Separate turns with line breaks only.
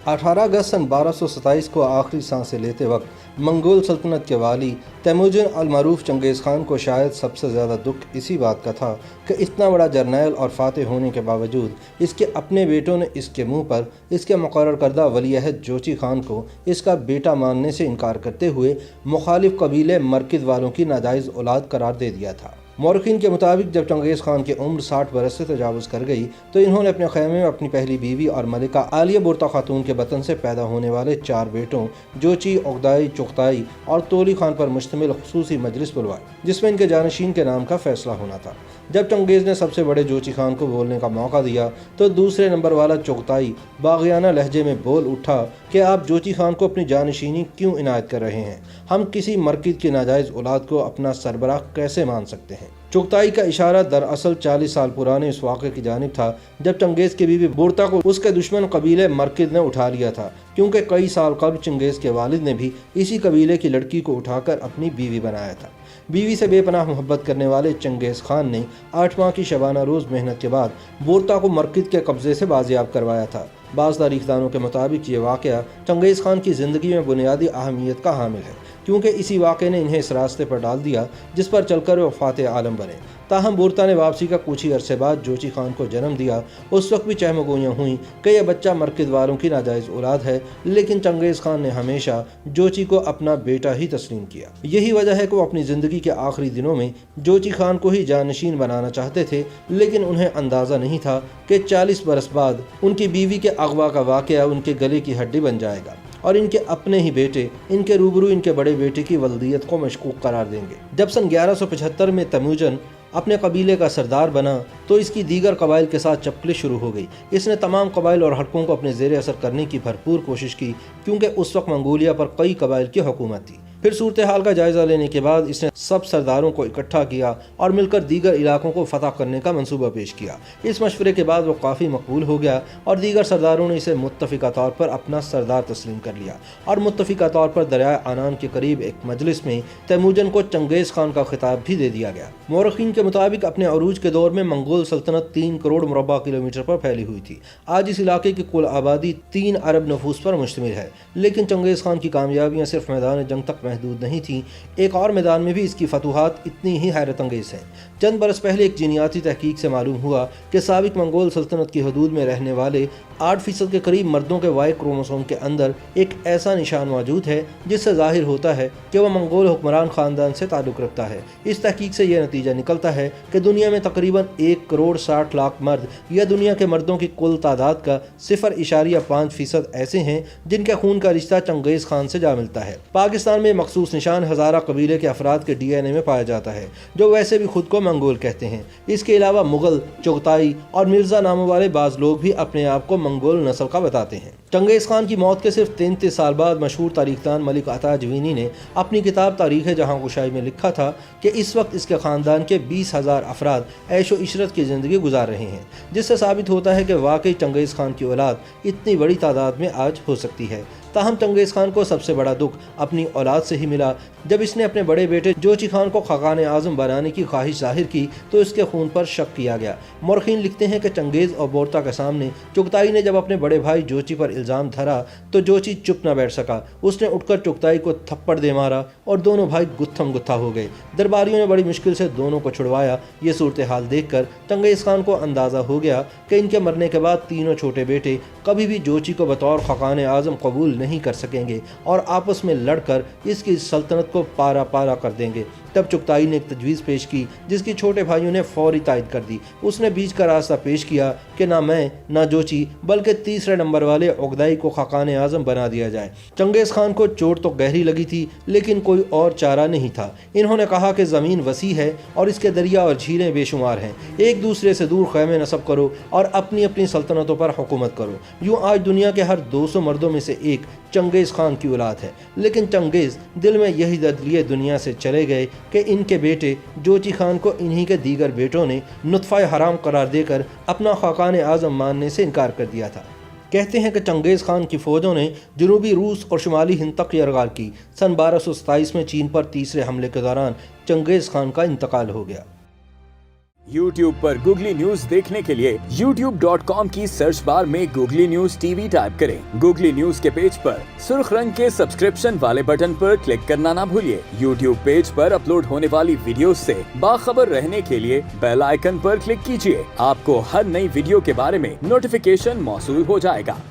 18 अगस्त सन 1227 को आखिरी सांसें लेते वक्त मंगोल सल्तनत के वाली तैमूरन अल-मारूफ चंगेज़ खान को शायद सबसे ज़्यादा दुख इसी बात का था कि इतना बड़ा जर्नैल और फातेह होने के बावजूद इसके अपने बेटों ने इसके मुंह पर इसके मुकर्रर करदा वलीअहद जोची खान को इसका बेटा मानने से इनकार करते हुए मुखालिफ कबीले मरकज़ वालों की नाजायज़ औलाद करार दे दिया था। मौरखीन के मुताबिक जब चंगेज़ खान की उम्र 60 बरस से तजावुज़ कर गई तो इन्होंने अपने ख़ैमे में अपनी पहली बीवी और मलिका आलिया बुर्ता खातून के बतन से पैदा होने वाले 4 बेटों जोची, ओगदाई, चुगताई और तोली खान पर मुश्तमिल ख़ुसूसी मजलिस बुलवाई जिसमें इनके जानशीन के नाम का फैसला होना था। जब चंगेज़ ने सबसे बड़े जोची खान को बोलने का मौका दिया तो दूसरे नंबर वाला चुगताई बाग़ियाना लहजे में बोल उठा कि आप जोची खान को अपनी जानशीनी क्यों इनायत कर रहे हैं? हम किसी मरकज़ की नाजायज़ औलाद को अपना सरबराह कैसे मान सकते हैं? चुगताई का इशारा दरअसल 40 साल पुराने इस वाक़े की जानिब था जब चंगेज़ की बीवी बुर्ता को उसके दुश्मन कबीले मरकज़ ने उठा लिया था, क्योंकि कई साल कबल चंगेज़ के वालिद ने भी इसी कबीले की लड़की को उठाकर अपनी बीवी बनाया था। बीवी से बेपनाह मोहब्बत करने वाले चंगेज़ खान ने 8 माह की शबाना रोज़ मेहनत के बाद बुर्ता को मरकज़ के कब्ज़े से बाजियाब करवाया था। बाज़ तारीख़दानों के मुताबिक ये वाक़या चंगेज़ खान की ज़िंदगी में बुनियादी अहमियत का हामिल है, क्योंकि इसी वाक़े ने इन्हें इस रास्ते पर डाल दिया जिस पर चलकर वो फातेह आलम बने। ताहम बुर्ता ने वापसी का कुछ ही अरसे बाद जोची खान को जन्म दिया। उस वक्त भी चहमगोइयाँ हुई कि यह बच्चा मरकज़ वालों की नाजायज़ औलाद है, लेकिन चंगेज़ खान ने हमेशा जोची को अपना बेटा ही तस्लीम किया। यही वजह है कि वो अपनी ज़िंदगी के आखिरी दिनों में जोची खान को ही जानशीन बनाना चाहते थे, लेकिन उन्हें अंदाज़ा नहीं था कि 40 बरस बाद उनकी बीवी के अगवा का वाक़या उनके गले की हड्डी बन जाएगा और इनके अपने ही बेटे इनके रूबरू इनके बड़े बेटे की वल्दियत को मशकूक करार देंगे। जब सन 1175 में तैमूरन अपने कबीले का सरदार बना तो इसकी दीगर कबाइल के साथ चपकली शुरू हो गई। इसने तमाम कबाइल और हलकों को अपने ज़ेर असर करने की भरपूर कोशिश की, क्योंकि उस वक्त मंगोलिया पर कई कबाइल की हुकूमत थी। फिर सूरत हाल का जायज़ा लेने के बाद इसने सब सरदारों को इकट्ठा किया और मिलकर दीगर इलाकों को फतह करने का मंसूबा पेश किया। इस मशवरे के बाद वो काफ़ी मकबूल हो गया और दीगर सरदारों ने इसे मुत्तफ़िका तौर पर अपना सरदार तस्लीम कर लिया और मुत्तफ़िका तौर पर दरियाए आनान के करीब एक मजलिस में तैमूरन को चंगेज़ खान का खिताब भी दे दिया गया। मौरखीन के मुताबिक अपने अरूज के दौर में मंगोल सल्तनत 3 करोड़ मुरबा किलोमीटर पर फैली हुई थी। आज इस इलाके की कुल आबादी 3 अरब नफूस पर मुश्तमिल है, लेकिन चंगेज़ खान की कामयाबियाँ सिर्फ मैदान जंग तक महदूद नहीं थी। एक और मैदान में भी इसकी फतूहात इतनी ही हैरत अंगेज़ हैं। चंद बरस पहले एक जीनियाती तहकीक से मालूम हुआ कि साबिक मंगोल सल्तनत की हदूद में रहने वाले 8% के करीब मर्दों के वाई क्रोमोसोम के अंदर एक ऐसा निशान मौजूद है जिससे जाहिर होता है कि वह मंगोल हुक्मरान ख़ानदान से ताल्लुक़ रखता है। इस तहकीक से यह नतीजा निकलता है कि दुनिया में तकरीबन 1 करोड़ 60 लाख मर्द या दुनिया के मर्दों की कुल तादाद का 0.5% ऐसे हैं जिनके खून का रिश्ता चंगेज़ खान से जा मिलता है। पाकिस्तान में मखसूस निशान हज़ारा कबीले के अफराद के DNA में पाया जाता है, जो वैसे भी खुद को मंगोल कहते हैं। इसके अलावा मुग़ल, चुगताई और मिर्ज़ा नामों वाले बाज़ लोग भी अपने आप को मंगोल नस्ल का बताते हैं। चंगेज़ खान की मौत के सिर्फ 33 साल बाद मशहूर तारीख़दान मलिक अता जवीनी ने अपनी किताब तारीख़ जहाँ गुशाई में लिखा था कि इस वक्त इसके ख़ानदान के 20,000 अफराद ऐशो इशरत की ज़िंदगी गुजार रहे हैं, जिससे साबित होता है कि वाकई चंगेज़ खान की औलाद इतनी बड़ी तादाद में आज हो सकती है। ताहम चंगेज़ खान को सबसे बड़ा दुख अपनी औलाद से ही मिला। जब इसने अपने बड़े बेटे जोची खान को खाकान आज़म बनाने की ख्वाहिश जाहिर की तो इसके खून पर शक किया गया। मौरखीन लिखते हैं कि चंगेज़ और बोर्ता के सामने चुगताई ने जब अपने बड़े भाई जोची पर इल्ज़ाम धरा तो जोची चुप न बैठ सका। उसने उठकर चुगताई को थप्पड़ दे मारा और दोनों भाई गुत्थम गुत्था हो गए। दरबारियों ने बड़ी मुश्किल से दोनों को छुड़वाया। ये सूरत हाल देख कर चंगेज़ खान को अंदाज़ा हो गया कि इनके मरने के बाद तीनों छोटे बेटे कभी भी जोची को बतौर खाकान आज़म कबूल नहीं कर सकेंगे और आपस में लड़कर इसकी सल्तनत को पारा पारा कर देंगे। तब चुगताई ने एक तजवीज़ पेश की जिसकी छोटे भाइयों ने फौरी तायद कर दी। उसने बीच का रास्ता पेश किया कि ना मैं ना जोची बल्कि तीसरे नंबर वाले ओगदाई को खाकान आज़म बना दिया जाए। चंगेज़ खान को चोट तो गहरी लगी थी, लेकिन कोई और चारा नहीं था। इन्होंने कहा कि ज़मीन वसी है और इसके दरिया और झीलें बेशुमार हैं। एक दूसरे से दूर ख़ैमे नस्ब करो और अपनी अपनी सल्तनतों पर हुकूमत करो। यूँ आज दुनिया के हर 200 मर्दों में से एक चंगेज़ खान की औलाद है, लेकिन चंगेज़ दिल में यही दर्द लिए दुनिया से चले गए कि इनके बेटे जोची खान को इन्हीं के दीगर बेटों ने नुत्फ़ा हराम करार देकर अपना खाकान आज़म मानने से इनकार कर दिया था। कहते हैं कि चंगेज़ खान की फ़ौजों ने जनूबी रूस और शुमाली हिंद तक यरगार की। सन 1227 में चीन पर तीसरे हमले के दौरान चंगेज़ खान का इंतकाल हो गया।
YouTube पर गूगली न्यूज देखने के लिए youtube.com की सर्च बार में गूगली न्यूज टीवी टाइप करें। गूगली न्यूज के पेज पर सुर्ख रंग के सब्सक्रिप्शन वाले बटन पर क्लिक करना ना भूलिए। YouTube पेज पर अपलोड होने वाली वीडियोस से बाखबर रहने के लिए बेल आइकन पर क्लिक कीजिए। आपको हर नई वीडियो के बारे में नोटिफिकेशन मौसूल हो जाएगा।